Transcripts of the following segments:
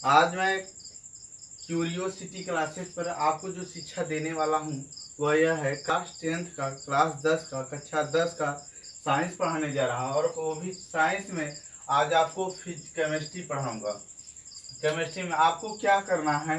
आज मैं curiosity classes पर आपको जो शिक्षा देने वाला हूँ वह यह है क्लास 10th का, क्लास 10 का, कक्षा 10 का साइंस पढ़ाने जा रहा हूँ। और वो भी साइंस में आज आपको केमिस्ट्री पढ़ाऊँगा। केमिस्ट्री में आपको क्या करना है,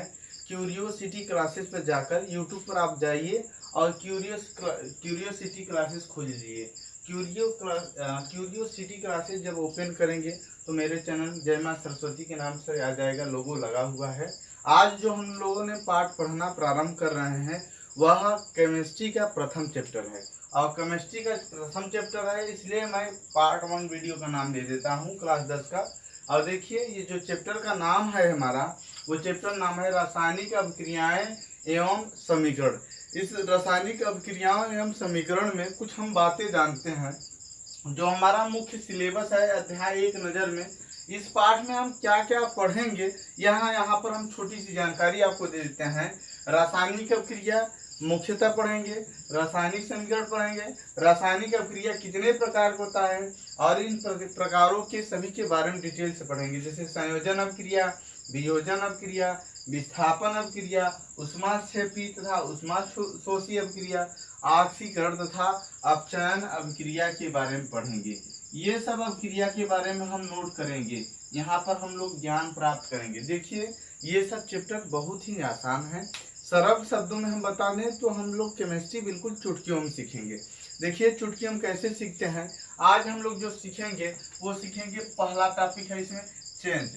क्यूरियोसिटी क्लासेस पर जाकर यूट्यूब पर आप जाइए और क्यूरियोसिटी क्लासेस खोज लीजिए। क्यूरियोसिटी क्लासेस जब ओपन करेंगे तो मेरे चैनल जय मां सरस्वती के नाम से आ जाएगा, लोगो लगा हुआ है। आज जो हम लोगों ने पाठ पढ़ना प्रारंभ कर रहे हैं वह केमिस्ट्री का प्रथम चैप्टर है। और केमिस्ट्री का प्रथम चैप्टर है, इसलिए मैं पार्ट 1 वीडियो का नाम दे देता हूँ क्लास 10 का। और देखिए, ये जो चैप्टर का नाम है हमारा, वो चैप्टर नाम है रासायनिक अभिक्रियाएं एवं समीकरण। इस रासायनिक अभिक्रियाओं एवं समीकरण में कुछ हम बातें जानते हैं जो हमारा मुख्य सिलेबस है अध्याय 1 नजर में। इस पाठ में हम क्या क्या पढ़ेंगे, यहाँ पर हम छोटी सी जानकारी आपको दे देते हैं। रासायनिक अभिक्रिया मुख्यतः पढ़ेंगे, रासायनिक समीकरण पढ़ेंगे, रासायनिक अभिक्रिया कितने प्रकार का होता है और इन प्रकारों के सभी के बारे में डिटेल से पढ़ेंगे, जैसे संयोजन अभिक्रिया, वियोजन अभिक्रिया, विस्थापन अभिक्रिया, ऊष्माक्षेपी तथा ऊष्माशोषी अभिक्रिया, ऑक्सीकरण तथा अपचयन अभिक्रिया के बारे में पढ़ेंगे। ये सब अभिक्रिया के बारे में हम नोट करेंगे, यहाँ पर हम लोग ज्ञान प्राप्त करेंगे। देखिए, ये सब चैप्टर बहुत ही आसान है। सरल शब्दों में हम बता दें तो हम लोग केमिस्ट्री बिल्कुल चुटकियों में सीखेंगे। देखिए, चुटकी हम कैसे सीखते हैं। आज हम लोग जो सीखेंगे वो सीखेंगे, पहला टॉपिक है इसमें चेंज।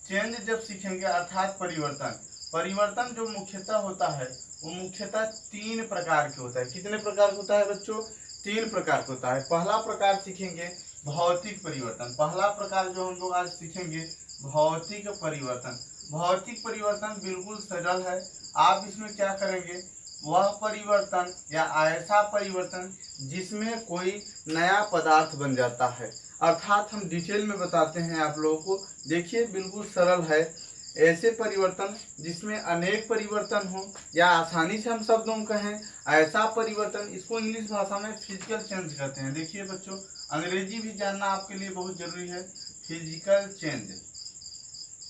चेंज जब सीखेंगे अर्थात परिवर्तन। परिवर्तन जो मुख्यतः होता है वो मुख्यतः 3 प्रकार के होता है। कितने प्रकार का होता है बच्चों? 3 प्रकार का होता है। पहला प्रकार सीखेंगे भौतिक परिवर्तन। पहला प्रकार जो हम लोग आज सीखेंगे भौतिक परिवर्तन। भौतिक परिवर्तन बिल्कुल सरल है। आप इसमें क्या करेंगे, वह परिवर्तन या ऐसा परिवर्तन जिसमें कोई नया पदार्थ बन जाता है, अर्थात हम डिटेल में बताते हैं आप लोगों को। देखिए, बिल्कुल सरल है। ऐसे परिवर्तन जिसमें अनेक परिवर्तन हो, या आसानी से हम शब्दों में कहें ऐसा परिवर्तन, इसको इंग्लिश भाषा में फिजिकल चेंज कहते हैं। देखिए बच्चों, अंग्रेजी भी जानना आपके लिए बहुत जरूरी है। फिजिकल चेंज,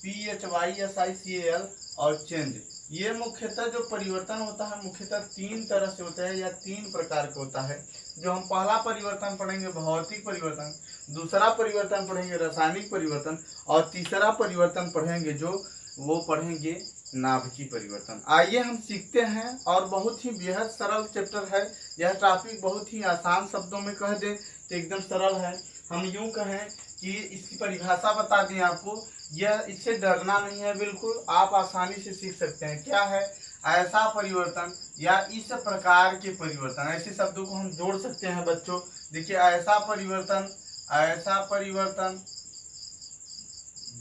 PHYSICAL और चेंज, ये मुख्यतः जो परिवर्तन होता है मुख्यतः 3 तरह से होता है या 3 प्रकार का होता है। जो हम पहला परिवर्तन पढ़ेंगे भौतिक परिवर्तन, दूसरा परिवर्तन पढ़ेंगे रासायनिक परिवर्तन, और तीसरा परिवर्तन पढ़ेंगे जो वो पढ़ेंगे नाभिकीय परिवर्तन। आइए हम सीखते हैं, और बहुत ही बेहद सरल चैप्टर है। यह टॉपिक बहुत ही आसान शब्दों में कह दें तो एकदम सरल है। हम यूं कहें कि इसकी परिभाषा बता दें आपको, यह इससे डरना नहीं है, बिल्कुल आप आसानी से सीख सकते हैं। क्या है? ऐसा परिवर्तन या इस प्रकार के परिवर्तन। ऐसे शब्दों को हम जोड़ सकते हैं बच्चों। देखिए, ऐसा परिवर्तन, ऐसा परिवर्तन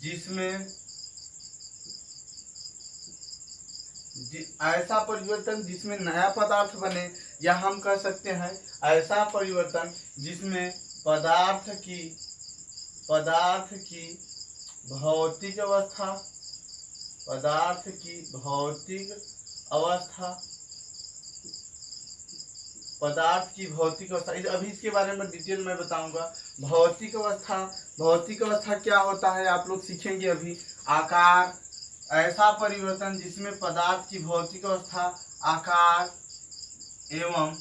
जिसमें ऐसा परिवर्तन जिसमें नया पदार्थ बने, या हम कह सकते हैं ऐसा परिवर्तन जिसमें पदार्थ की भौतिक अवस्था, पदार्थ की भौतिक अवस्था, पदार्थ की भौतिक अवस्था, अभी इसके बारे में डिटेल में बताऊंगा। भौतिक अवस्था, भौतिक अवस्था क्या होता है आप लोग सीखेंगे अभी। आकार, ऐसा परिवर्तन जिसमें पदार्थ की भौतिक अवस्था, आकार एवं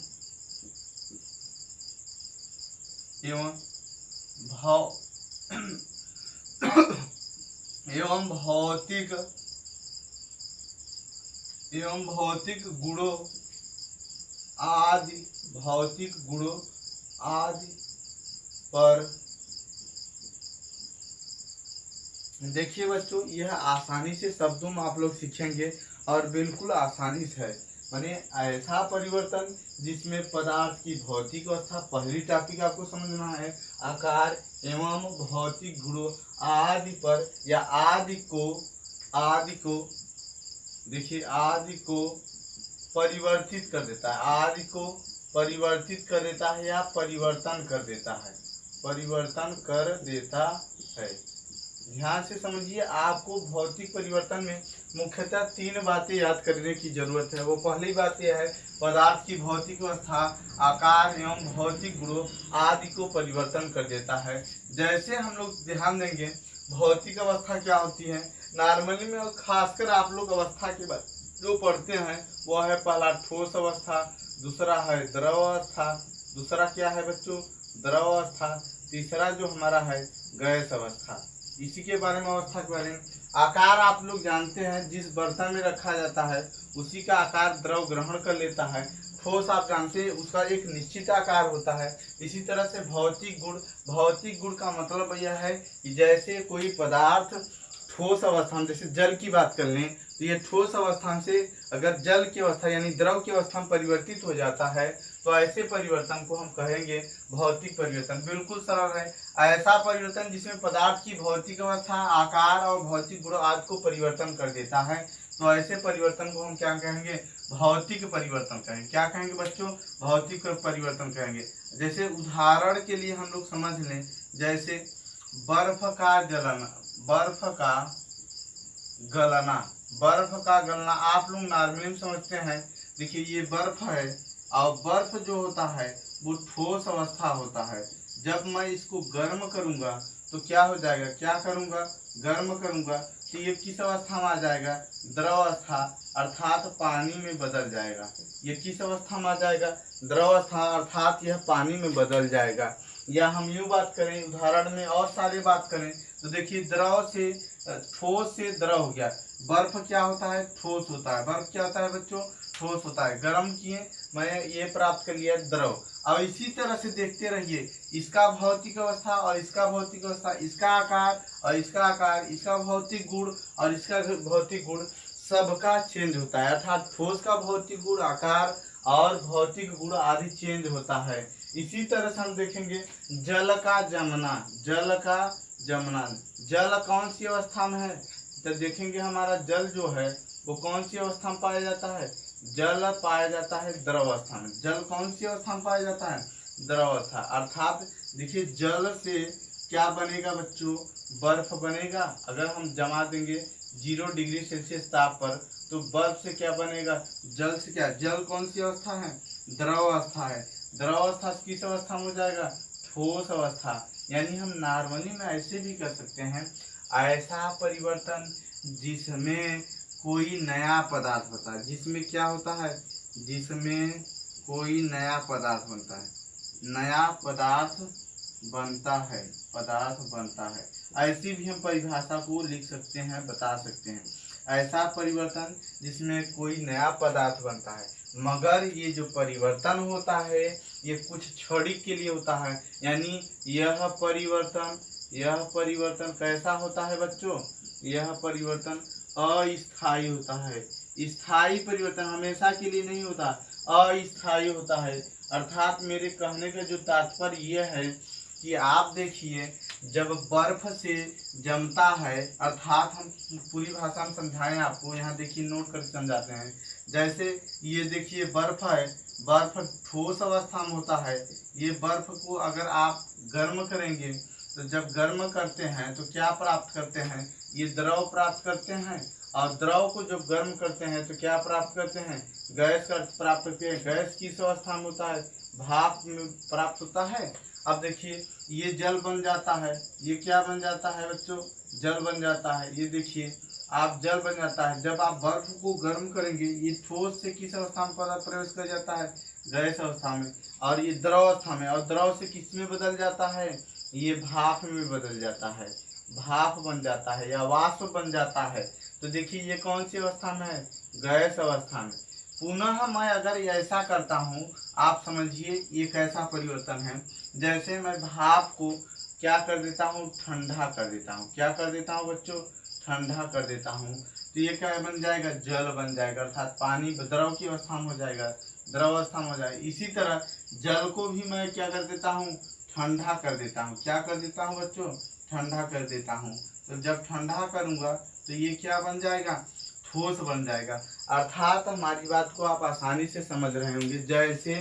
भौतिक गुणों आदि, भौतिक गुणों आदि पर। देखिए बच्चों, यह आसानी से शब्दों में आप लोग सीखेंगे और बिल्कुल आसानी से है। माने ऐसा परिवर्तन जिसमें पदार्थ की भौतिक अवस्था, पहली टॉपिक आपको समझना है, आकार एवं भौतिक गुणों आदि पर, या आदि को देखिए, आदि को परिवर्तित कर देता है, आदि को परिवर्तित कर देता है या परिवर्तन कर देता है, परिवर्तन कर देता है। ध्यान से समझिए, आपको भौतिक परिवर्तन में मुख्यतः 3 बातें याद करने की जरूरत है। वो पहली बात यह है, पदार्थ की भौतिक अवस्था, आकार एवं भौतिक गुणों आदि को परिवर्तन कर देता है। जैसे हम लोग ध्यान देंगे भौतिक अवस्था क्या होती है नॉर्मली में, और खासकर आप लोग अवस्था के बाद जो पढ़ते हैं वो है पहला ठोस अवस्था, दूसरा है द्रव अवस्था, दूसरा क्या है बच्चों द्रव अवस्था, तीसरा जो हमारा है गैस अवस्था। इसी के बारे में अवस्था के बारे में आकार आप लोग जानते हैं, जिस बर्तन में रखा जाता है उसी का आकार द्रव ग्रहण कर लेता है। ठोस आप जानते हैं उसका एक निश्चित आकार होता है। इसी तरह से भौतिक गुण, भौतिक गुण का मतलब यह है कि जैसे कोई पदार्थ ठोस अवस्था में, जैसे जल की बात कर लें तो ये ठोस अवस्था से अगर जल की अवस्था यानी द्रव की अवस्था में परिवर्तित हो जाता है तो ऐसे परिवर्तन को हम कहेंगे भौतिक परिवर्तन। बिल्कुल सरल है। ऐसा परिवर्तन जिसमें पदार्थ की भौतिक अवस्था, आकार और भौतिक गुण आदि को परिवर्तन कर देता है, तो ऐसे परिवर्तन को हम क्या कहेंगे भौतिक परिवर्तन कहेंगे। क्या कहेंगे बच्चों भौतिक परिवर्तन कहेंगे। जैसे उदाहरण के लिए हम लोग समझ लें, जैसे बर्फ का जलना, बर्फ का गलना, बर्फ का गलना आप लोग नॉर्मली समझते हैं। देखिए ये बर्फ है और बर्फ जो होता है वो ठोस अवस्था होता है। जब मैं इसको गर्म करूंगा तो क्या हो जाएगा, क्या करूंगा गर्म करूंगा तो ये किस अवस्था में आ जाएगा द्रव अवस्था, अर्थात पानी में बदल जाएगा। ये किस अवस्था में आ जाएगा द्रव अवस्था, अर्थात यह पानी में बदल जाएगा। या हम यूँ बात करें उदाहरण में और सारे बात करें तो देखिए द्रव से ठोस से द्रव हो गया। बर्फ क्या होता है ठोस होता है, बर्फ क्या होता है बच्चों ठोस होता है। गर्म किए मैं ये प्राप्त कर लिया द्रव। और इसी तरह से देखते रहिए इसका भौतिक अवस्था और इसका भौतिक अवस्था, इसका आकार और इसका आकार, इसका भौतिक गुण और इसका भौतिक गुण सबका चेंज होता है। अर्थात ठोस का भौतिक गुण, आकार और भौतिक गुण आदि चेंज होता है। इसी तरह से हम देखेंगे जल का जमना, जल का जमना, जल कौन सी अवस्था में है तो देखेंगे हमारा जल जो है वो कौन सी अवस्था में पाया जाता है, जल पाया जाता है द्रव अवस्था में। जल कौन सी अवस्था में पाया जाता है द्रव अवस्था। अर्थात देखिए जल से क्या बनेगा बच्चों बर्फ बनेगा। अगर हम जमा देंगे 0 डिग्री सेल्सियस ताप पर तो बर्फ से क्या बनेगा जल से। क्या जल कौन सी अवस्था है द्रव अवस्था है। द्रव अवस्था किस अवस्था में हो जाएगा ठोस अवस्था। यानी हम नॉर्मली में ऐसे भी कर सकते हैं ऐसा परिवर्तन जिसमें कोई नया पदार्थ होता है, जिसमें क्या होता है जिसमें कोई नया पदार्थ बनता है, नया पदार्थ बनता है, पदार्थ बनता है। ऐसी भी हम परिभाषा को लिख सकते हैं, बता सकते हैं। ऐसा परिवर्तन जिसमें कोई नया पदार्थ बनता है, मगर ये जो परिवर्तन होता है ये कुछ क्षणिक के लिए होता है। यानी यह परिवर्तन कैसा होता है बच्चों, यह परिवर्तन अस्थायी होता है। स्थायी परिवर्तन हमेशा के लिए नहीं होता, अस्थायी होता है। अर्थात मेरे कहने का जो तात्पर्य यह है कि आप देखिए जब बर्फ से जमता है, अर्थात हम पूरी भाषा में समझाएं आपको, यहाँ देखिए नोट करके समझाते हैं। जैसे ये देखिए बर्फ है, बर्फ ठोस अवस्था में होता है। ये बर्फ को अगर आप गर्म करेंगे तो जब गर्म करते हैं तो क्या प्राप्त करते हैं ये द्रव प्राप्त करते हैं। और द्रव को जब गर्म करते हैं तो क्या प्राप्त करते हैं गैस का प्राप्त करते हैं। गैस किस अवस्था में होता है भाप में प्राप्त होता है। अब देखिए ये जल बन जाता है, ये क्या बन जाता है बच्चों जल बन जाता है। ये देखिए आप जल बन जाता है। जब आप बर्फ को गर्म करेंगे ये ठोस से किस अवस्था में प्रवेश कर जाता है गैस अवस्था में, और ये द्रव अवस्था में, और द्रव से किस में बदल जाता है ये भाप में बदल जाता है, भाप बन जाता है या वाष्प बन जाता है। तो देखिए ये कौन सी अवस्था में है गैस अवस्था में। पुनः मैं अगर ऐसा करता हूँ आप समझिए ये कैसा परिवर्तन है। जैसे मैं भाप को क्या कर देता हूँ ठंडा कर देता हूँ, क्या कर देता हूँ बच्चों ठंडा कर देता हूँ, तो ये क्या बन जाएगा जल बन जाएगा। अर्थात पानी द्रव की अवस्था में हो जाएगा, द्रव अवस्था में हो जाएगा। इसी तरह जल को भी मैं क्या कर देता हूँ ठंडा कर देता हूँ, क्या कर देता हूँ बच्चों ठंडा कर देता हूँ। तो जब ठंडा करूँगा तो ये क्या बन जाएगा ठोस बन जाएगा। अर्थात हमारी बात को आप आसानी से समझ रहे होंगे। जैसे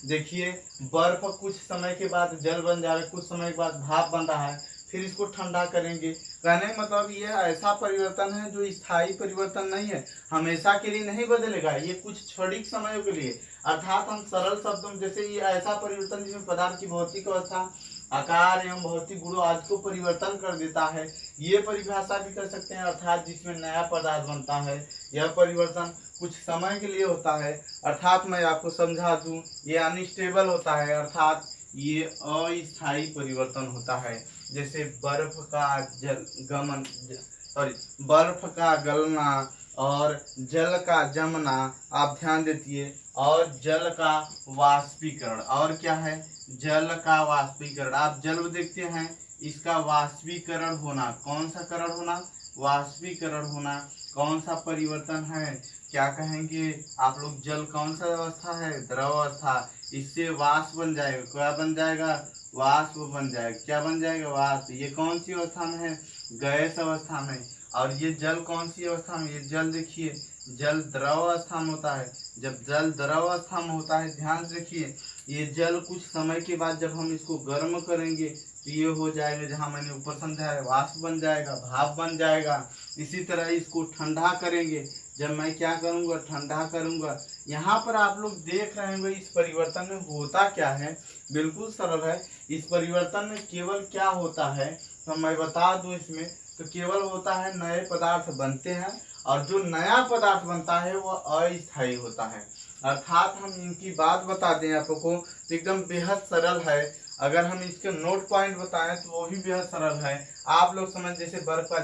देखिए बर्फ कुछ समय के बाद जल बन जा रहा है, कुछ समय के बाद भाप बन रहा है, फिर इसको ठंडा करेंगे। कहने का मतलब ये ऐसा परिवर्तन है जो स्थायी परिवर्तन नहीं है, हमेशा के लिए नहीं बदलेगा, ये कुछ क्षणिक समयों के लिए। अर्थात हम सरल शब्दों में जैसे ये ऐसा परिवर्तन जिसमें पदार्थ की भौतिक अवस्था, आकार एवं भौतिक गुणों आदि को परिवर्तन कर देता है। ये परिभाषा भी कर सकते हैं, अर्थात जिसमें नया पदार्थ बनता है। यह परिवर्तन कुछ समय के लिए होता है, अर्थात मैं आपको समझा दूं, ये अनस्टेबल होता है, अर्थात ये अस्थायी परिवर्तन होता है। जैसे बर्फ का जल गमन सॉरी बर्फ का गलना और जल का जमना, आप ध्यान देतिए, और जल का वाष्पीकरण, और क्या है, जल का वाष्पीकरण। आप जल देखते हैं, इसका वाष्पीकरण होना, कौन सा करण होना, वाष्पीकरण होना, कौन सा परिवर्तन है, क्या कहेंगे आप लोग, जल कौन सा अवस्था है, द्रव अवस्था, इससे वाष्प बन जाएगा, क्या बन जाएगा, वाष्प बन जाएगा, क्या बन जाएगा, वाष्प। ये कौन सी अवस्था में है, गैस अवस्था में। और ये जल कौन सी अवस्था में, ये जल देखिए, जल द्रव अवस्था में होता है। जब जल द्रव अवस्था में होता है, ध्यान से देखिए, ये जल कुछ समय के बाद जब हम इसको गर्म करेंगे तो ये हो जाएगा, जहाँ मैंने ऊपर समझाया है, वाष्प बन जाएगा, भाप बन जाएगा। इसी तरह इसको ठंडा करेंगे, जब मैं क्या करूँगा, ठंडा करूँगा। यहाँ पर आप लोग देख रहे होंगे इस परिवर्तन में होता क्या है, बिल्कुल सरल है। इस परिवर्तन में केवल क्या होता है, तो मैं बता दूं, इसमें तो केवल होता है नए पदार्थ बनते हैं, और जो नया पदार्थ बनता है वो अस्थायी होता है। अर्थात हम इनकी बात बता दें आपको तो एकदम बेहद सरल है। अगर हम इसके नोट पॉइंट बताएं तो वो भी बेहद सरल है। आप लोग समझ, जैसे बर्फ का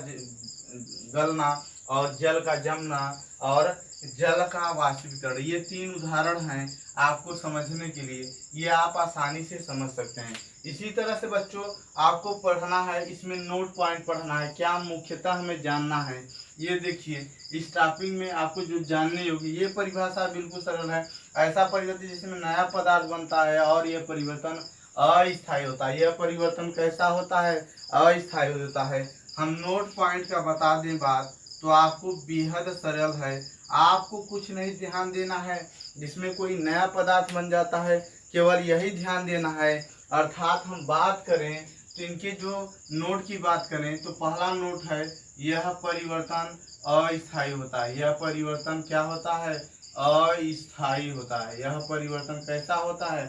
गलना और जल का जमना और जल का वाष्पीकरण, ये तीन उदाहरण हैं आपको समझने के लिए, ये आप आसानी से समझ सकते हैं। इसी तरह से बच्चों आपको पढ़ना है, इसमें नोट पॉइंट पढ़ना है, क्या मुख्यतः हमें जानना है। ये देखिए, इस टॉपिक में आपको जो जानने होगी, ये परिभाषा बिल्कुल सरल है। ऐसा परिवर्तन जिसमें नया पदार्थ बनता है और यह परिवर्तन अस्थायी होता है। यह परिवर्तन कैसा होता है, अस्थायी होता है। हम नोट पॉइंट का बता दें बात तो आपको बेहद सरल है। आपको कुछ नहीं ध्यान देना है, जिसमें कोई नया पदार्थ बन जाता है, केवल यही ध्यान देना है। अर्थात हम बात करें तो इनके जो नोट की बात करें तो पहला नोट है, यह परिवर्तन अस्थायी होता है। यह परिवर्तन क्या होता है, अस्थायी होता है। यह परिवर्तन कैसा होता है,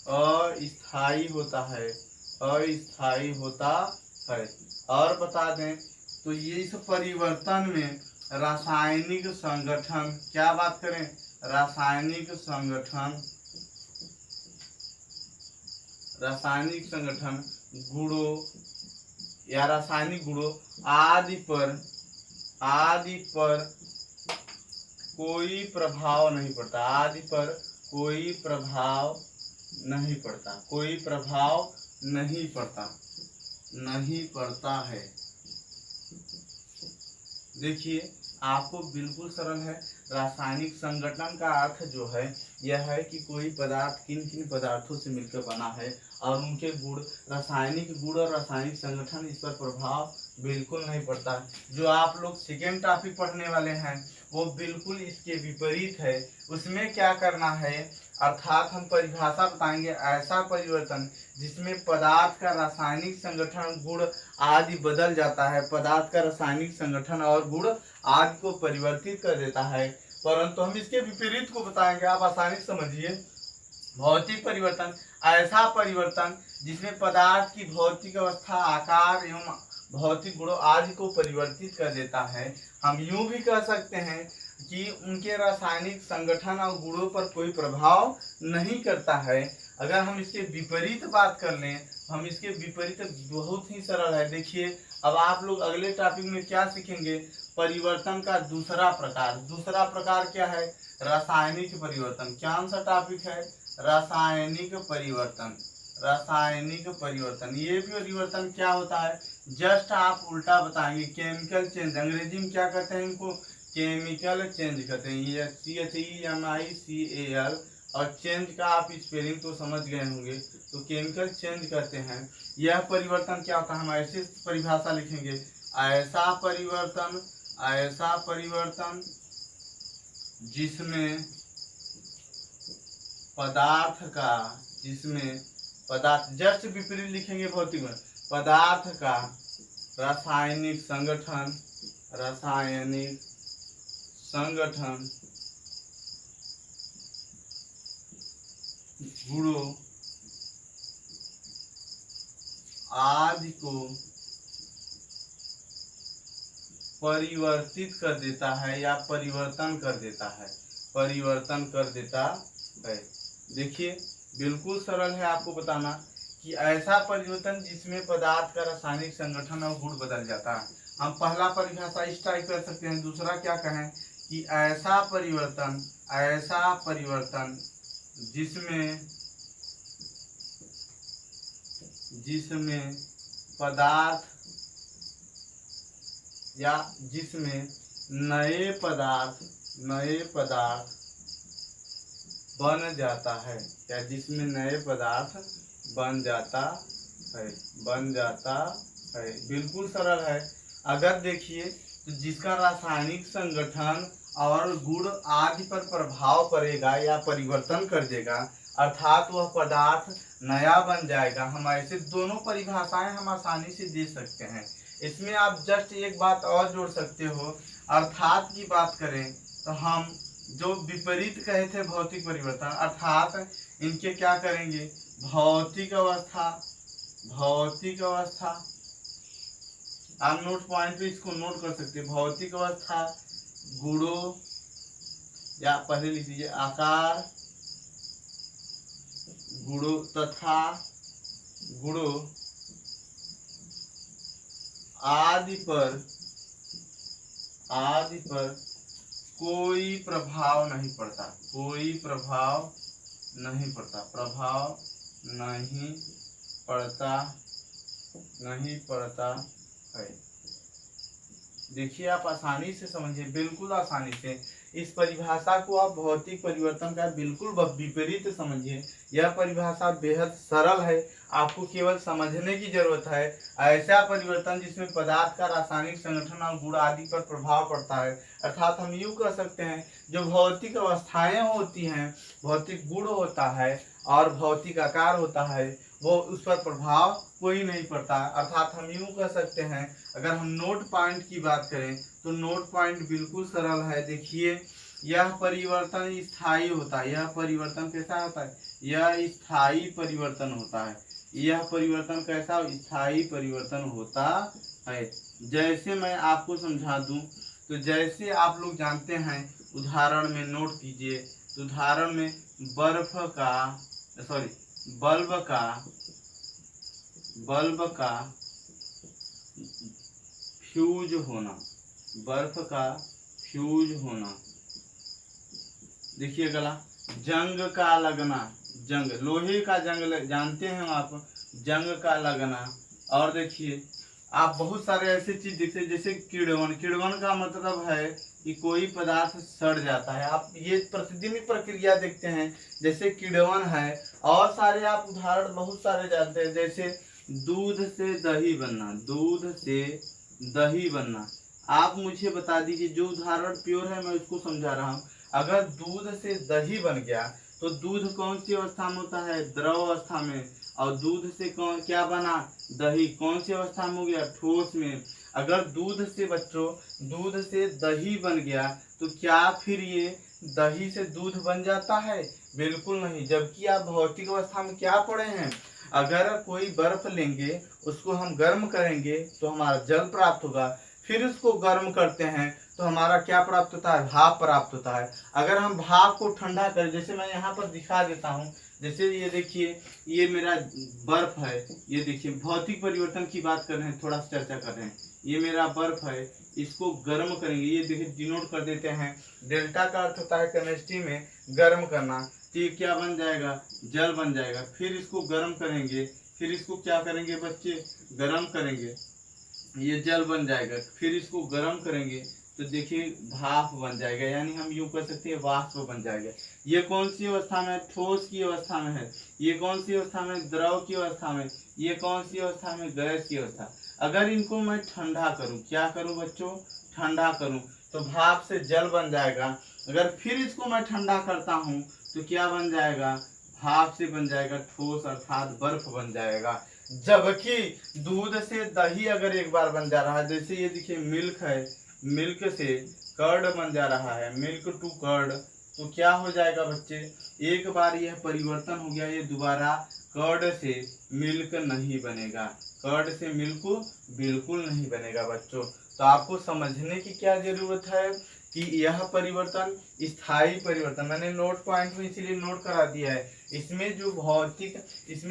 अस्थायी होता है, अस्थायी होता है। और बता दें तो ये इस परिवर्तन में रासायनिक संगठन, क्या बात करें, रासायनिक संगठन, रासायनिक संगठन गुणों या रासायनिक गुणों आदि पर कोई प्रभाव नहीं पड़ता, आदि पर कोई प्रभाव नहीं पड़ता, कोई प्रभाव नहीं पड़ता, नहीं पड़ता है। देखिए आपको बिल्कुल सरल है। रासायनिक संगठन का अर्थ जो है यह है कि कोई पदार्थ किन किन पदार्थों से मिलकर बना है और उनके गुण, रासायनिक गुण और रासायनिक संगठन, इस पर प्रभाव बिल्कुल नहीं पड़ता। जो आप लोग सेकेंड टॉपिक पढ़ने वाले हैं वो बिल्कुल इसके विपरीत है। उसमें क्या करना है, अर्थात हम परिभाषा बताएंगे, ऐसा परिवर्तन जिसमें पदार्थ का रासायनिक संगठन, गुण आदि बदल जाता है। पदार्थ का रासायनिक संगठन और गुण आदि को परिवर्तित कर देता है। परंतु हम इसके विपरीत को बताएंगे, आप आसानी से समझिए। भौतिक परिवर्तन, ऐसा परिवर्तन जिसमें पदार्थ की भौतिक अवस्था, आकार एवं भौतिक गुणों आदि को परिवर्तित कर देता है। हम यूं भी कह सकते हैं कि उनके रासायनिक संगठन और गुणों पर कोई प्रभाव नहीं करता है। अगर हम इसके विपरीत बात कर लें, हम इसके विपरीत बहुत ही सरल है। देखिए अब आप लोग अगले टॉपिक में क्या सीखेंगे, परिवर्तन का दूसरा प्रकार। दूसरा प्रकार क्या है, रासायनिक परिवर्तन। कौन सा टॉपिक है, रासायनिक परिवर्तन। रासायनिक परिवर्तन, ये परिवर्तन क्या होता है, जस्ट आप उल्टा बताएंगे। केमिकल चेंज, अंग्रेजी में क्या कहते हैं इनको, केमिकल चेंज कहते हैं। ये CHEMICAL, और चेंज का आप स्पेलिंग तो समझ गए होंगे, तो केमिकल चेंज कहते हैं। यह परिवर्तन क्या होता है, हम ऐसे परिभाषा लिखेंगे, ऐसा परिवर्तन, ऐसा परिवर्तन जिसमें पदार्थ का, जिसमें पदार्थ, जस्ट विपरीत लिखेंगे भौतिक में, पदार्थ का रासायनिक संगठन, रासायनिक संगठन, गुणों आदि को परिवर्तित कर देता है या परिवर्तन कर देता है, परिवर्तन कर देता है। देखिए बिल्कुल सरल है आपको बताना कि ऐसा परिवर्तन जिसमें पदार्थ का रासायनिक संगठन और गुण बदल जाता है। हम पहला परिभाषा इस टाइप कर सकते हैं। दूसरा क्या कहें कि ऐसा परिवर्तन जिसमें पदार्थ या जिसमें नए पदार्थ बन जाता है, या जिसमें नए पदार्थ बन जाता है। बिल्कुल सरल है। अगर देखिए तो जिसका रासायनिक संगठन और गुण आदि पर प्रभाव पड़ेगा या परिवर्तन कर देगा, अर्थात वह पदार्थ नया बन जाएगा। हम ऐसे दोनों परिभाषाएं हम आसानी से दे सकते हैं। इसमें आप जस्ट एक बात और जोड़ सकते हो। अर्थात की बात करें तो हम जो विपरीत कहे थे भौतिक परिवर्तन, अर्थात इनके क्या करेंगे, भौतिक अवस्था आप नोट पॉइंट पे इसको नोट कर सकते हैं। भौतिक अवस्था गुणों, या पहले लिख लीजिए आकार, गुणों तथा गुणों आदि पर कोई प्रभाव नहीं पड़ता, नहीं पड़ता है। देखिए आप आसानी से समझिए, बिल्कुल आसानी से इस परिभाषा को आप भौतिक परिवर्तन का बिल्कुल विपरीत समझिए। यह परिभाषा बेहद सरल है, आपको केवल समझने की जरूरत है। ऐसा परिवर्तन जिसमें पदार्थ का रासायनिक संगठन और गुण आदि पर प्रभाव पड़ता है, अर्थात हम यूँ कह सकते हैं जो भौतिक अवस्थाएं होती हैं, भौतिक गुण होता है और भौतिक आकार होता है, वो उस पर प्रभाव कोई नहीं पड़ता। अर्थात हम यूँ कह सकते हैं, अगर हम नोट पॉइंट की बात करें तो नोट पॉइंट बिल्कुल सरल है। देखिए यह परिवर्तन स्थायी होता है। यह परिवर्तन कैसा होता है, यह स्थायी परिवर्तन होता है। यह परिवर्तन कैसा, स्थायी परिवर्तन होता है। जैसे मैं आपको समझा दूं तो जैसे आप लोग जानते हैं, उदाहरण में नोट कीजिए, तो उदाहरण में बल्ब का फ्यूज होना, देखिए अगला जंग का लगना, जंग लोहे का जंग जानते हैं आप, जंग का लगना। और देखिए आप बहुत सारे ऐसे चीज देखते हैं जैसे किण्वन का मतलब है कि कोई पदार्थ सड़ जाता है। आप ये प्रतिदिन प्रक्रिया देखते हैं जैसे किण्वन है। और सारे आप उदाहरण बहुत सारे जानते हैं, जैसे दूध से दही बनना। आप मुझे बता दीजिए, जो उदाहरण प्योर है मैं उसको समझा रहा हूँ। अगर दूध से दही बन गया तो दूध कौन सी अवस्था में होता है, द्रव अवस्था में। और दूध से कौन क्या बना, दही कौन सी अवस्था में हो गया, ठोस में। अगर दूध से दही बन गया तो क्या फिर ये दही से दूध बन जाता है, बिल्कुल नहीं। जबकि आप भौतिक अवस्था में क्या पढ़े हैं, अगर कोई बर्फ लेंगे उसको हम गर्म करेंगे तो हमारा जल प्राप्त होगा, फिर उसको गर्म करते हैं तो हमारा क्या प्राप्त होता है, भाप प्राप्त होता है। अगर हम भाप को ठंडा करें, जैसे मैं यहाँ पर दिखा देता हूँ, जैसे ये देखिए ये मेरा बर्फ है, ये देखिए भौतिक परिवर्तन की बात कर रहे हैं, थोड़ा सा चर्चा कर रहे हैं। ये मेरा बर्फ है, इसको गर्म करेंगे, ये देखिए डिनोट कर देते हैं, डेल्टा का अर्थ होता है केमिस्ट्री में गर्म करना। तो ये क्या बन जाएगा, जल बन जाएगा। फिर इसको गर्म करेंगे, फिर इसको क्या करेंगे बच्चे, गर्म करेंगे, ये जल बन जाएगा। फिर इसको गर्म करेंगे तो देखिए भाप बन जाएगा, यानी हम यूं कर सकते हैं वाष्प बन जाएगा। ये कौन सी अवस्था में, ठोस की अवस्था में है। ये कौन सी अवस्था में, द्रव की अवस्था में। ये कौन सी अवस्था में, गैस की अवस्था। अगर इनको मैं ठंडा करूं, क्या करूं बच्चों, ठंडा करूं तो भाप से जल बन जाएगा। अगर फिर इसको मैं ठंडा करता हूं तो क्या बन जाएगा, भाप से बन जाएगा ठोस, अर्थात बर्फ बन जाएगा। जबकि दूध से दही अगर एक बार बन जा रहा है, जैसे ये देखिए मिल्क है, मिल्क से कर्ड बन जा रहा है, मिल्क टू कर्ड, तो क्या हो जाएगा बच्चे, एक बार यह परिवर्तन हो गया, ये दोबारा कर्ड से मिल्क नहीं बनेगा। कर्ड से मिल्क बिल्कुल नहीं बनेगा बच्चों। तो आपको समझने की क्या जरूरत है कि यह परिवर्तन स्थायी परिवर्तन, मैंने नोट पॉइंट में इसीलिए नोट करा दिया है। इसमें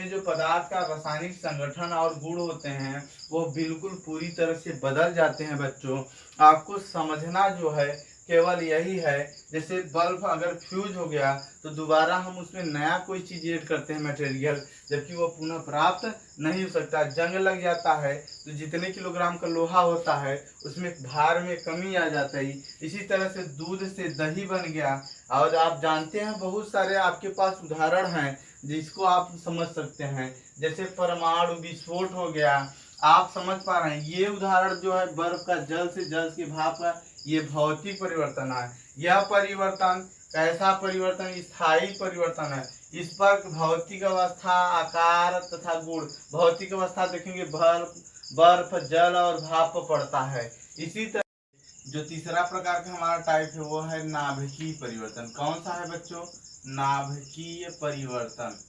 जो पदार्थ का रासायनिक संगठन और गुण होते हैं वो बिल्कुल पूरी तरह से बदल जाते हैं बच्चों। आपको समझना जो है केवल यही है, जैसे बल्ब अगर फ्यूज हो गया तो दोबारा हम उसमें नया कोई चीज ऐड करते हैं मटेरियल, जबकि वो पुनः प्राप्त नहीं हो सकता। जंग लग जाता है तो जितने किलोग्राम का लोहा होता है उसमें भार में कमी आ जाता है। इसी तरह से दूध से दही बन गया। और आप जानते हैं बहुत सारे आपके पास उदाहरण हैं जिसको आप समझ सकते हैं, जैसे परमाणु विस्फोट हो गया। आप समझ पा रहे हैं, ये उदाहरण जो है बर्फ का जल से जल के भाप का, ये भौतिक परिवर्तन है। यह परिवर्तन कैसा परिवर्तन? स्थायी परिवर्तन है। इस पर भौतिक अवस्था, आकार तथा गुण, भौतिक अवस्था देखेंगे बर्फ, जल और भाप पड़ता है। इसी तरह जो तीसरा प्रकार का हमारा टाइप है वो है नाभिकीय परिवर्तन। कौन सा है बच्चों? नाभिकीय परिवर्तन।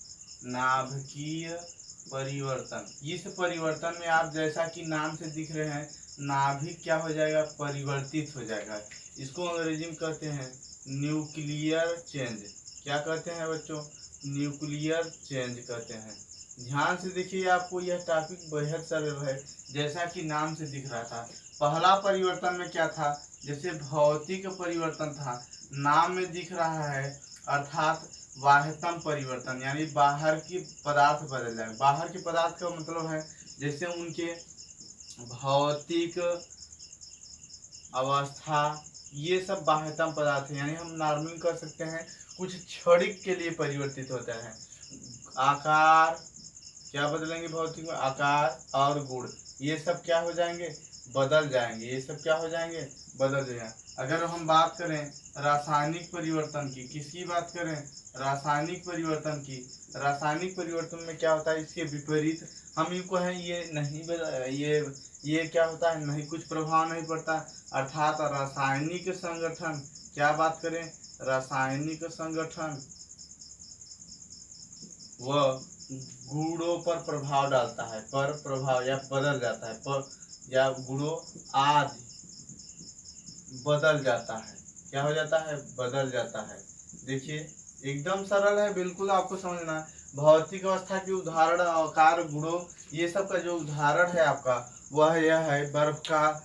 नाभिकीय परिवर्तन, इस परिवर्तन में आप जैसा कि नाम से दिख रहे हैं नाभिक क्या हो जाएगा? परिवर्तित हो जाएगा। इसको अंग्रेजी में कहते हैं न्यूक्लियर चेंज। क्या कहते हैं बच्चों? न्यूक्लियर चेंज कहते हैं। ध्यान से देखिए, आपको यह टॉपिक बेहद सरल है जैसा कि नाम से दिख रहा था। पहला परिवर्तन में क्या था? जैसे भौतिक परिवर्तन था, नाम में दिख रहा है, अर्थात बाह्यतम परिवर्तन, यानी बाहर की पदार्थ बदल जाए। बाहर के पदार्थ का मतलब है जैसे उनके भौतिक अवस्था, ये सब बाह्यतम पदार्थ है, यानी हम नॉर्मल कर सकते हैं कुछ क्षणिक के लिए परिवर्तित होता है। आकार क्या बदलेंगे? भौतिक में आकार और गुण, ये सब क्या हो जाएंगे? बदल जाएंगे। ये सब क्या हो जाएंगे? बदल जाएंगे। अगर हम बात करें रासायनिक परिवर्तन की, किसकी बात करें? रासायनिक परिवर्तन की। रासायनिक परिवर्तन में क्या होता है? इसके विपरीत हम इनको है ये नहीं ये क्या होता है? नहीं, कुछ प्रभाव नहीं पड़ता। अर्थात रासायनिक संगठन, क्या बात करें? रासायनिक संगठन वह गुणों पर प्रभाव डालता है, पर प्रभाव या बदल जाता है, पर या गुणों आदि बदल जाता है। क्या हो जाता है? बदल जाता है। देखिए एकदम सरल है, बिल्कुल आपको समझना है। भौतिक अवस्था के उदाहरण, आकार, गुणों, ये सब का जो उदाहरण है आपका वह यह है बर्फ का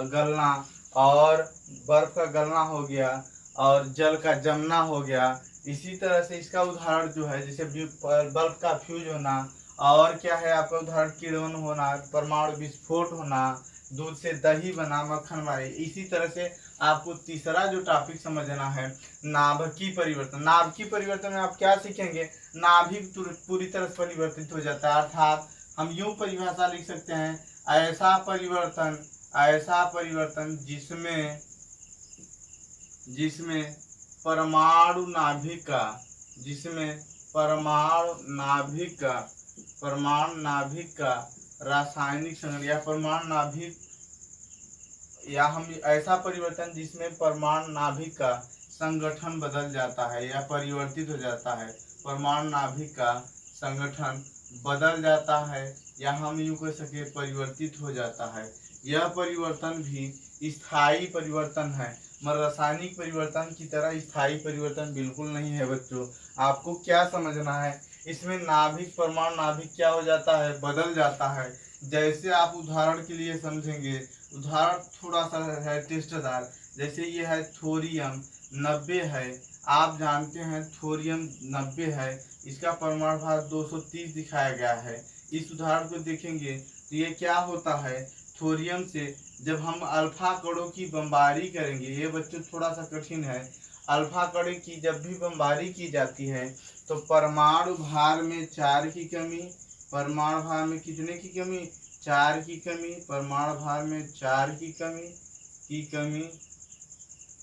गलना, और बर्फ का गलना हो गया और जल का जमना हो गया। इसी तरह से इसका उदाहरण जो है जैसे बल्ब का फ्यूज होना, और क्या है आपका उदाहरण? किण्वन होना, परमाणु विस्फोट होना, दूध से दही बना, मक्खन बना। इसी तरह से आपको तीसरा जो टॉपिक समझना है नाभिकीय परिवर्तन। नाभिकीय परिवर्तन में आप क्या सीखेंगे? नाभिक पूरी तरह से परिवर्तित हो जाता है, अर्थात हम यूं परिभाषा लिख सकते हैं, ऐसा परिवर्तन जिसमें परमाणु नाभिक का रासायनिक संगठन, या परमाणु नाभिक, या हम ऐसा परिवर्तन जिसमें परमाणु नाभिक का संगठन बदल जाता है या परिवर्तित हो जाता है। परमाणु नाभिक का संगठन बदल जाता है, या हम यूँ कह सके परिवर्तित हो जाता है। यह परिवर्तन भी स्थायी परिवर्तन है, मगर रासायनिक परिवर्तन की तरह स्थायी परिवर्तन बिल्कुल नहीं है बच्चों। आपको क्या समझना है? इसमें नाभिक, परमाणु नाभिक क्या हो जाता है? बदल जाता है। जैसे आप उदाहरण के लिए समझेंगे, उदाहरण थोड़ा सा है टेस्टदार, जैसे ये है थोरियम 90 है। आप जानते हैं थोरियम 90 है, इसका परमाणु भार 230 दिखाया गया है। इस उदाहरण को देखेंगे तो ये क्या होता है? थोरियम से जब हम अल्फा कणों की बमबारी करेंगे, ये बच्चों थोड़ा सा कठिन है, अल्फा कण की जब भी बमबारी की जाती है तो परमाणु भार में 4 की कमी, परमाणु भार में कितने की कमी? 4 की कमी, परमाणु भार में 4 की कमी,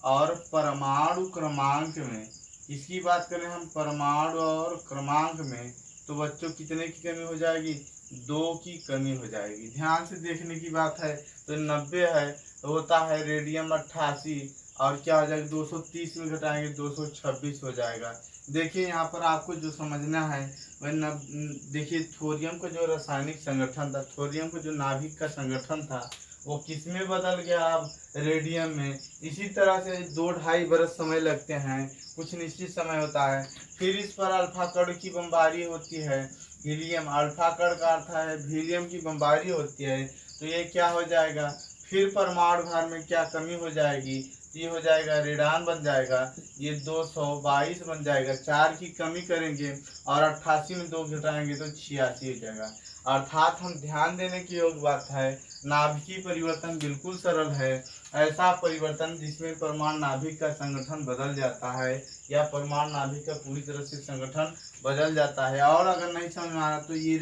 और परमाणु क्रमांक में, इसकी बात करें हम परमाणु और क्रमांक में, तो बच्चों कितने की कमी हो जाएगी? 2 की कमी हो जाएगी। ध्यान से देखने की बात है, तो 90 है तो होता है रेडियम 88, और क्या हो जाएगा? 230 में घटाएंगे 226 हो जाएगा। देखिए यहाँ पर आपको जो समझना है देखिए थोरियम का जो रासायनिक संगठन था, थोरियम का जो नाभिक का संगठन था, वो किस में बदल गया अब, रेडियम में। इसी तरह से 2-2.5 बरस समय लगते हैं, कुछ निश्चित समय होता है। फिर इस पर अल्फा कण की बमबारी होती है, हीलियम। अल्फा कण का अर्थ है हीलियम की बमबारी होती है, तो ये क्या हो जाएगा, फिर परमाणु भार में क्या कमी हो जाएगी, ये हो जाएगा रेडान बन जाएगा, ये 222 बन जाएगा। 4 की कमी करेंगे और 88 में 2 घटाएंगे तो 86 हो जाएगा। अर्थात हम ध्यान देने की योग्य बात है, नाभिकीय परिवर्तन बिल्कुल सरल है। ऐसा परिवर्तन जिसमें परमाणु नाभिक का संगठन बदल जाता है, या परमाणु नाभिक का पूरी तरह से संगठन बदल जाता है। और अगर नहीं समझ में आ रहा तो ये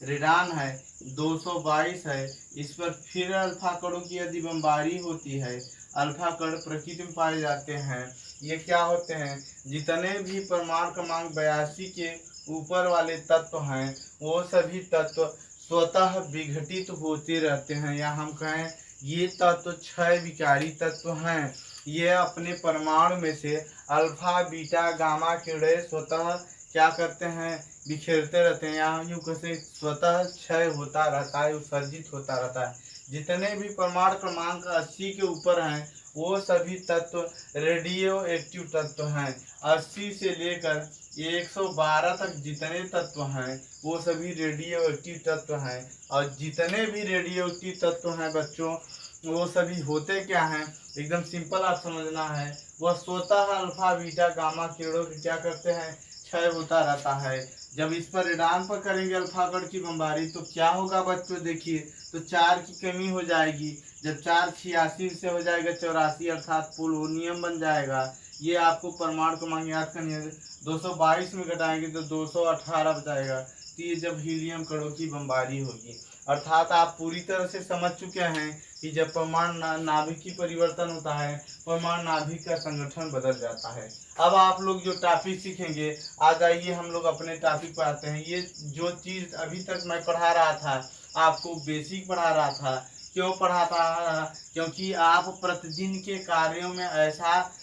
रेडान है, 222 है, इस पर फिर अल्फा कणों की यदि बमबारी होती है, अल्फा कण प्रकृति में पाए जाते हैं। ये क्या होते हैं, जितने भी परमाणु क्रमांक 82 के ऊपर वाले तत्व हैं, वो सभी तत्व स्वतः विघटित होते रहते हैं, या हम कहें ये तत्व 6 विकारी तत्व हैं। ये अपने परमाणु में से अल्फा बीटा गामा किरणें स्वतः क्या करते हैं, बिखेरते रहते हैं, यहाँ यूँ कैसे स्वतः क्षय होता रहता है, उत्सर्जित होता रहता है। जितने भी परमाणु क्रमांक 80 के ऊपर हैं, वो सभी तत्व रेडियो एक्टिव तत्व हैं। 80 से लेकर 112 तक जितने तत्व हैं, वो सभी रेडियो एक्टिव तत्व हैं। और जितने भी रेडियो एक्टिव तत्व हैं बच्चों, वो सभी होते क्या हैं, एकदम सिंपल आप समझना है, वह स्वतः अल्फा बीटा गामा किरणों के क्या करते हैं, क्षय होता रहता है। जब इस पर रेडान पर करेंगे अल्फा कण की बमबारी तो क्या होगा बच्चों, देखिए तो 4 की कमी हो जाएगी। जब 4 86 से हो जाएगा 84, अर्थात पोलोनियम बन जाएगा। ये आपको परमाणु क्रमांक याद करनी है, 222 में घटाएंगे तो 218 बचाएगा। तो ये जब हीलियम कणों की बमबारी होगी, अर्थात आप पूरी तरह से समझ चुके हैं कि जब परमाणु नाभिक की परिवर्तन होता है, परमाणु नाभिक का संगठन बदल जाता है। अब आप लोग जो टॉपिक सीखेंगे, आ जाइए हम लोग अपने टॉपिक पर आते हैं। ये जो चीज़ अभी तक मैं पढ़ा रहा था, आपको बेसिक पढ़ा रहा था, क्यों पढ़ाता रहा, क्योंकि आप प्रतिदिन के कार्यों में ऐसा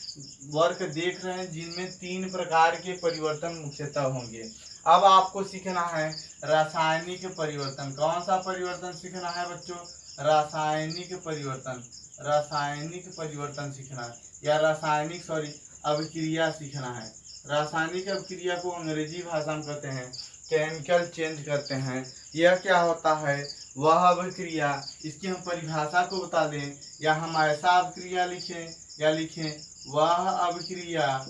वर्क देख रहे हैं जिनमें 3 प्रकार के परिवर्तन मुख्यतः होंगे। अब आपको सीखना है रासायनिक परिवर्तन। कौन सा परिवर्तन सीखना है बच्चों, रासायनिक परिवर्तन। रासायनिक परिवर्तन सीखना है, या रासायनिक अभिक्रिया सीखना है। रासायनिक अभिक्रिया को अंग्रेजी भाषा में कहते हैं केमिकल चेंज करते हैं। यह क्या होता है, वह अभिक्रिया, इसकी हम परिभाषा को बता दें, या हम ऐसा अभिक्रिया लिखें, या लिखें वह अभिक्रिया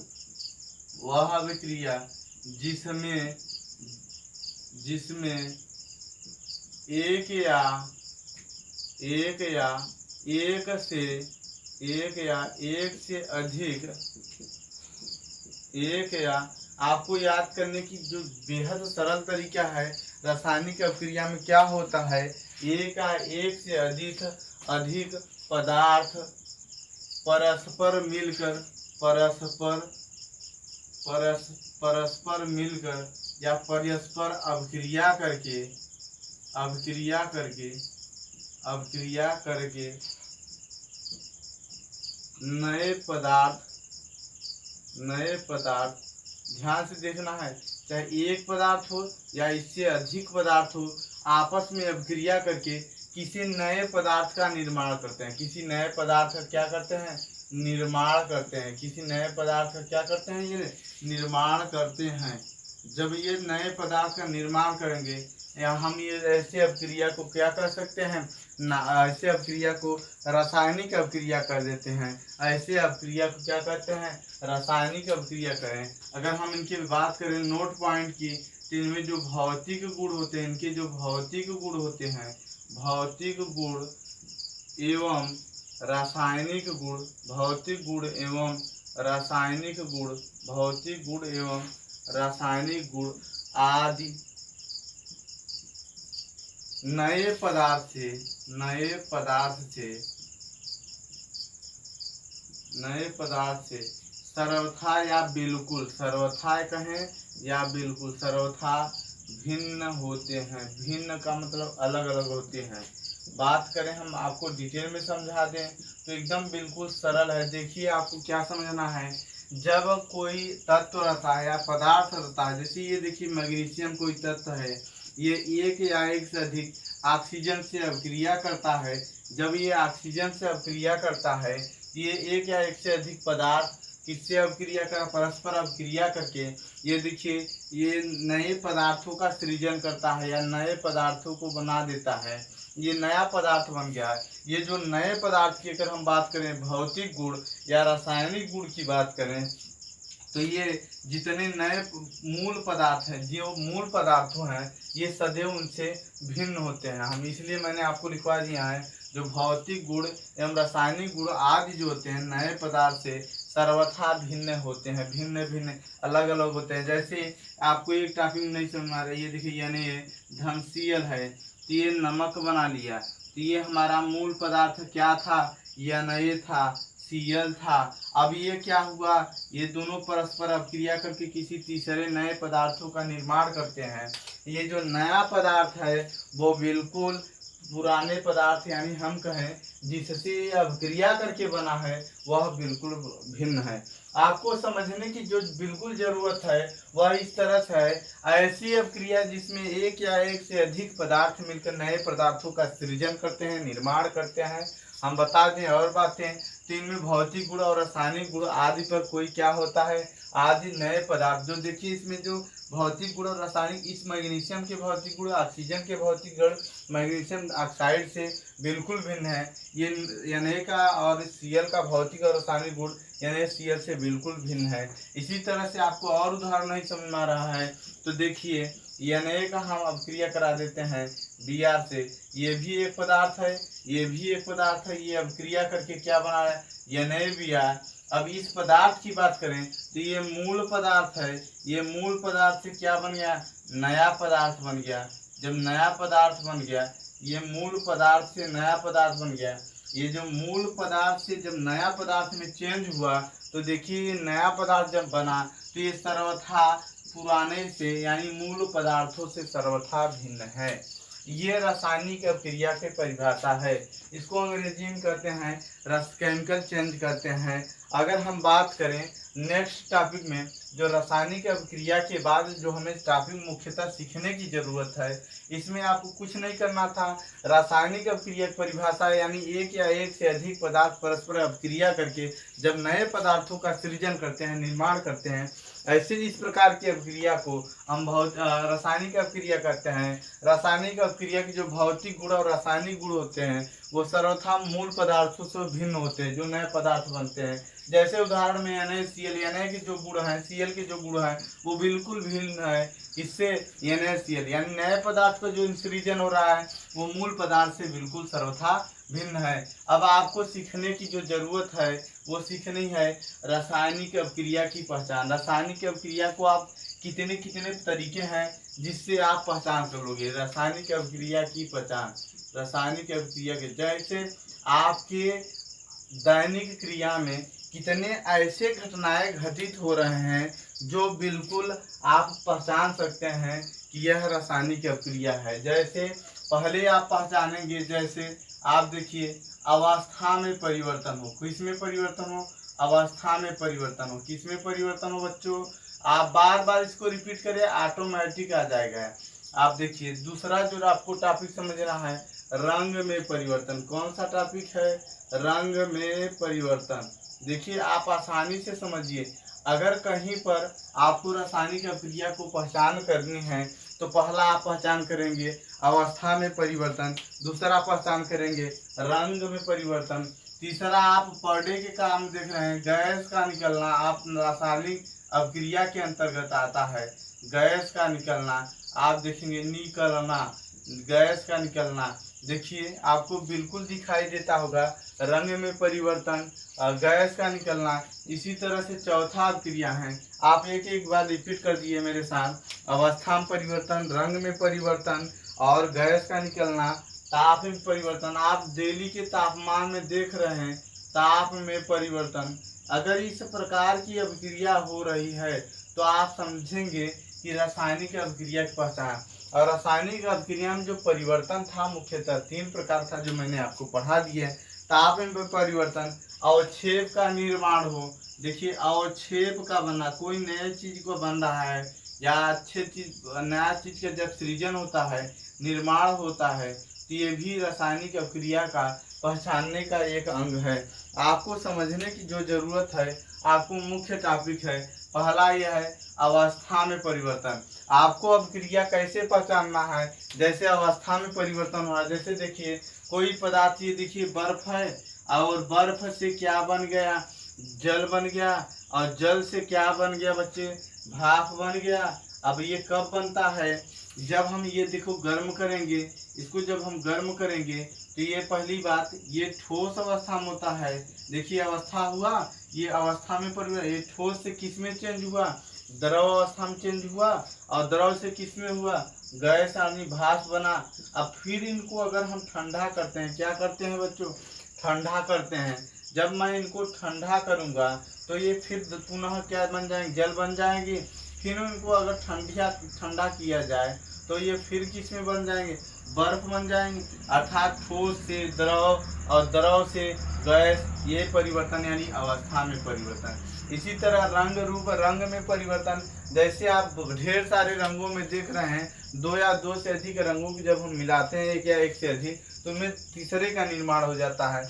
जिसमें एक या आपको याद करने की जो बेहद सरल तरीका है, रासायनिक अभिक्रिया में क्या होता है, एक या एक से अधिक पदार्थ परस्पर मिलकर या परस्पर अभिक्रिया करके नए पदार्थ, ध्यान से देखना है, चाहे एक पदार्थ हो या इससे अधिक पदार्थ हो, आपस में अभिक्रिया करके किसी नए पदार्थ का निर्माण करते हैं। किसी नए पदार्थ का क्या करते हैं, निर्माण करते हैं। किसी नए पदार्थ का क्या करते हैं, ये निर्माण करते हैं। जब ये नए पदार्थ का निर्माण करेंगे, या हम ये ऐसे अभिक्रिया को क्या कर सकते हैं, ऐसे अभिक्रिया को रासायनिक अभिक्रिया कर देते हैं। ऐसे अभिक्रिया को क्या कहते हैं, रासायनिक अभिक्रिया करें। अगर हम इनकी बात करें नोट पॉइंट की, तो इनमें जो भौतिक गुण होते हैं, इनके जो भौतिक गुण होते हैं, भौतिक गुण एवं रासायनिक गुण, भौतिक गुण एवं रासायनिक गुण, भौतिक गुण एवं रासायनिक गुण आदि नए पदार्थ से सर्वथा या बिल्कुल, सर्वथा कहें या बिल्कुल, सर्वथा भिन्न होते हैं। भिन्न का मतलब अलग अलग होते हैं। बात करें हम आपको डिटेल में समझा दें तो एकदम बिल्कुल सरल है। देखिए आपको क्या समझना है, जब कोई तत्व रहता है या पदार्थ रहता है, जैसे ये देखिए मैग्नीशियम कोई तत्व है, ये एक या एक से अधिक ऑक्सीजन से अभिक्रिया करता है। जब ये ऑक्सीजन से अभिक्रिया करता है, ये एक या एक से अधिक पदार्थ किससे अभिक्रिया कर परस्पर अभिक्रिया करके ये देखिए ये नए पदार्थों का सृजन करता है या नए पदार्थों को बना देता है। ये नया पदार्थ बन गया है। ये जो नए पदार्थ की अगर हम बात करें, भौतिक गुण या रासायनिक गुण की बात करें, तो ये जितने नए मूल पदार्थ हैं, जो मूल पदार्थों हैं, ये सदैव उनसे भिन्न होते हैं। हम इसलिए मैंने आपको लिखवा दिया है, जो भौतिक गुण एवं रासायनिक गुण आदि जो होते हैं नए पदार्थ से सर्वथा भिन्न होते हैं, भिन्न भिन्न अलग अलग होते हैं। जैसे आपको एक टॉपिक नहीं समझ आ रहा है, ये देखिए यानी धमसीयल है, तो ये नमक बना लिया, तो ये हमारा मूल पदार्थ क्या था, ये था, सीएल था। अब ये क्या हुआ, ये दोनों परस्पर अभिक्रिया करके किसी तीसरे नए पदार्थों का निर्माण करते हैं। ये जो नया पदार्थ है वो बिल्कुल पुराने पदार्थ यानी हम कहें जिससे ये अभिक्रिया करके बना है वह बिल्कुल भिन्न है। आपको समझने की जो बिल्कुल जरूरत है वह इस तरह से है, ऐसी अभिक्रिया जिसमें एक या एक से अधिक पदार्थ मिलकर नए पदार्थों का सृजन करते हैं, निर्माण करते हैं। हम बता दें और बातें, तो इनमें भौतिक गुण और रासायनिक गुण आदि पर कोई क्या होता है, आदि नए पदार्थ। जो देखिए इसमें जो भौतिक गुण और रासायनिक, इस मैग्नीशियम के भौतिक गुण ऑक्सीजन के भौतिक गुण मैग्नीशियम ऑक्साइड से बिल्कुल भिन्न है। ये Na का और Cl का भौतिक और रासायनिक गुण NaCl से बिल्कुल भिन्न है। इसी तरह से आपको और उदाहरण नहीं समझ में आ रहा है तो देखिए Na का हम अभिक्रिया करा देते हैं Br से, ये भी एक पदार्थ है, ये भी एक पदार्थ है, ये अभिक्रिया करके क्या बना है NaBr। अब इस पदार्थ की बात करें तो ये मूल पदार्थ है, ये मूल पदार्थ से क्या बन गया, नया पदार्थ बन गया। जब नया पदार्थ बन गया, ये मूल पदार्थ से नया पदार्थ बन गया। ये जो मूल पदार्थ से जब नया पदार्थ में चेंज हुआ तो देखिए ये नया पदार्थ जब बना तो ये सर्वथा पुराने से यानी मूल पदार्थों से सर्वथा भिन्न है। ये रासायनिक अभिक्रिया की परिभाषा है। इसको अंग्रेजी में कहते हैं केमिकल चेंज कहते हैं। अगर हम बात करें नेक्स्ट टॉपिक में, जो रासायनिक अभिक्रिया के बाद जो हमें टॉपिक मुख्यतः सीखने की जरूरत है, इसमें आपको कुछ नहीं करना था। रासायनिक अभिक्रिया की परिभाषा यानी एक या एक से अधिक पदार्थ परस्पर अभिक्रिया करके जब नए पदार्थों का सृजन करते हैं, निर्माण करते हैं, ऐसे इस प्रकार की अभिक्रिया को हम रासायनिक अभिक्रिया कहते हैं। रासायनिक अभिक्रिया के जो भौतिक गुण और रासायनिक गुण होते हैं वो सर्वथा मूल पदार्थों से भिन्न होते हैं, जो नए पदार्थ बनते हैं। जैसे उदाहरण में NaCl, Na के जो गुण हैं, Cl के जो गुण हैं वो बिल्कुल भिन्न है इससे NaCl, यानी नए पदार्थ का जो सृजन हो रहा है वो मूल पदार्थ से बिल्कुल सर्वथा भिन्न है। अब आपको सीखने की जो जरूरत है वो सीखनी है रासायनिक अभिक्रिया की पहचान। रासायनिक अभिक्रिया को आप कितने कितने तरीके हैं जिससे आप पहचान कर लोगे रासायनिक अभिक्रिया की पहचान। रासायनिक अभिक्रिया के जैसे आपके दैनिक क्रिया में कितने ऐसे घटनाएं घटित हो रहे हैं जो बिल्कुल आप पहचान सकते हैं कि यह रासायनिक अभिक्रिया है। जैसे पहले आप पहचानेंगे, जैसे आप देखिए अवस्था में परिवर्तन हो, किसमें परिवर्तन हो, अवस्था में परिवर्तन हो, किसमें परिवर्तन हो बच्चों, आप बार बार इसको रिपीट करें ऑटोमेटिक आ जाएगा। आप देखिए दूसरा जो आपको टॉपिक समझना है, रंग में परिवर्तन। कौन सा टॉपिक है, रंग में परिवर्तन। देखिए आप आसानी से समझिए, अगर कहीं पर आपको रासायनिक अभिक्रिया को पहचान करनी है तो पहला आप पहचान करेंगे अवस्था में परिवर्तन, दूसरा पहचान करेंगे रंग में परिवर्तन, तीसरा आप पर डे के काम देख रहे हैं गैस का निकलना, आप रासायनिक अभिक्रिया के अंतर्गत आता है गैस का निकलना। आप देखेंगे निकलना, गैस का निकलना, देखिए आपको बिल्कुल दिखाई देता होगा रंग में परिवर्तन, गैस का निकलना। इसी तरह से चौथा अभिक्रिया है, आप एक एक बार रिपीट कर दिए मेरे साथ, अवस्था में परिवर्तन, रंग में परिवर्तन और गैस का निकलना, ताप में परिवर्तन। आप डेली के तापमान में देख रहे हैं ताप में परिवर्तन। अगर इस प्रकार की अभिक्रिया हो रही है तो आप समझेंगे कि रासायनिक अभिक्रिया की पहचान। और रासायनिक अभिक्रिया में जो परिवर्तन था मुख्यतः 3 प्रकार था जो मैंने आपको पढ़ा दिया है। ताप में परिवर्तन, अवक्षेप का निर्माण हो। देखिए अवक्षेप का बनना, कोई नए चीज को बन रहा है या अच्छे चीज, नया चीज का जब सृजन होता है, निर्माण होता है, तो ये भी रासायनिक अभिक्रिया का पहचानने का एक अंग है। आपको समझने की जो जरूरत है, आपको मुख्य टॉपिक है, पहला यह है अवस्था में परिवर्तन। आपको अभिक्रिया कैसे पहचानना है, जैसे अवस्था में परिवर्तन हो रहा है। जैसे देखिए कोई पदार्थ, ये देखिए बर्फ है, और बर्फ से क्या बन गया, जल बन गया, और जल से क्या बन गया बच्चे, भाप बन गया। अब ये कब बनता है, जब हम ये देखो गर्म करेंगे, इसको जब हम गर्म करेंगे तो ये पहली बात, ये ठोस अवस्था में होता है। देखिए अवस्था हुआ, ये अवस्था में परिवर्तन, ये ठोस से किस में चेंज हुआ, द्रव अवस्था में चेंज हुआ, और द्रव से किस में हुआ, गैस यानी भाप बना। अब फिर इनको अगर हम ठंडा करते हैं, क्या करते हैं बच्चों, ठंडा करते हैं। जब मैं इनको ठंडा करूंगा तो ये फिर पुनः क्या बन जाएंगे, जल बन जाएंगे। फिर इनको अगर ठंडा किया जाए तो ये फिर किस में बन जाएंगे, बर्फ बन जाएंगे। अर्थात ठोस से द्रव और द्रव से गैस, ये परिवर्तन यानी अवस्था में परिवर्तन। इसी तरह रंग रूप, रंग में परिवर्तन। जैसे आप ढेर सारे रंगों में देख रहे हैं, दो या दो से अधिक रंगों की जब हम मिलाते हैं, एक या एक से अधिक, तो उनमें तीसरे का निर्माण हो जाता है।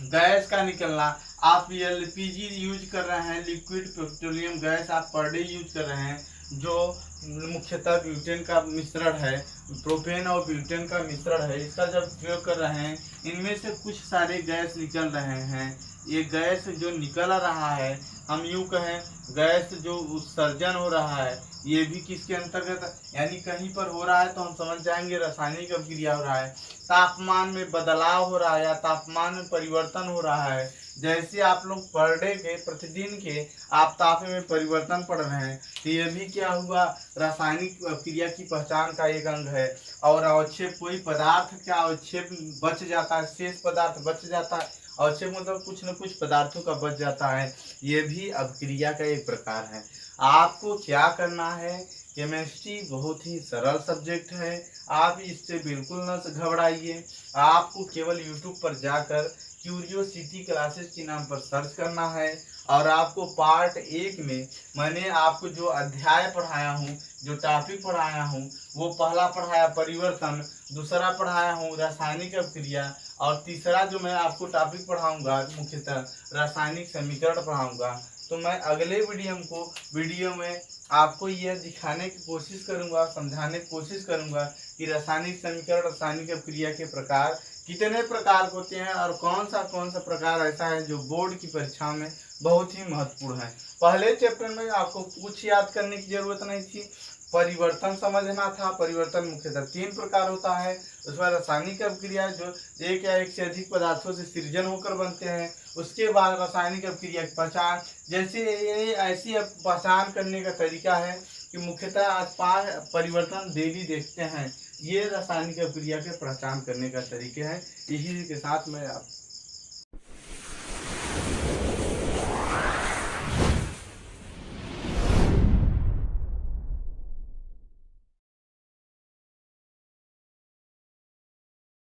गैस का निकलना, आप एलपीजी यूज कर रहे हैं, लिक्विड पेट्रोलियम गैस आप पर डे यूज कर रहे हैं, जो मुख्यतः ब्यूटेन का मिश्रण है, प्रोपेन और ब्यूटेन का मिश्रण है। इसका जब प्रयोग कर रहे हैं, इनमें से कुछ सारे गैस निकल रहे हैं। ये गैस जो निकल रहा है, हम यूं कहें गैस जो उत्सर्जन हो रहा है, ये भी किसके अंतर्गत, यानी कहीं पर हो रहा है तो हम समझ जाएंगे रासायनिक अभिक्रिया हो रहा है। तापमान में बदलाव हो रहा है या तापमान में परिवर्तन हो रहा है। जैसे आप लोग पर डे के, प्रतिदिन के आप ताप में परिवर्तन पढ़ रहे हैं, तो ये भी क्या हुआ, रासायनिक क्रिया की पहचान का एक अंग है। और अवक्षेप, कोई पदार्थ का अवक्षेप बच जाता है, शेष पदार्थ बच जाता है, अवक्षेप मतलब कुछ न कुछ पदार्थों का बच जाता है, ये भी अभिक्रिया का एक प्रकार है। आपको क्या करना है, केमिस्ट्री बहुत ही सरल सब्जेक्ट है, आप इससे बिल्कुल न घबराइए। आपको केवल यूट्यूब पर जाकर क्यूरियोसिटी क्लासेस के नाम पर सर्च करना है, और आपको पार्ट 1 में मैंने आपको जो अध्याय पढ़ाया हूँ, जो टॉपिक पढ़ाया हूँ, वो पहला पढ़ाया परिवर्तन, दूसरा पढ़ाया हूँ रासायनिक अभिक्रिया, और तीसरा जो मैं आपको टॉपिक पढ़ाऊँगा मुख्यतः रासायनिक समीकरण पढ़ाऊँगा। तो मैं अगले वीडियो में आपको यह दिखाने की कोशिश करूंगा, समझाने की कोशिश करूंगा कि रासायनिक समीकरण, रासायनिक अभिक्रिया के प्रकार कितने प्रकार होते हैं, और कौन सा प्रकार ऐसा है जो बोर्ड की परीक्षा में बहुत ही महत्वपूर्ण है। पहले चैप्टर में आपको कुछ याद करने की जरूरत नहीं थी, परिवर्तन समझना था। परिवर्तन मुख्यतः 3 प्रकार होता है। उसमें रासायनिक अभिक्रिया जो एक या एक से अधिक पदार्थों से सृजन होकर बनते हैं। उसके बाद रासायनिक अभिक्रिया की पहचान, जैसे ये ऐसी पहचान करने का तरीका है कि मुख्यतः आज 5 परिवर्तन डेली देखते हैं। ये रासायनिक अभिक्रिया के पहचान करने का तरीके हैं। इसी के साथ मैं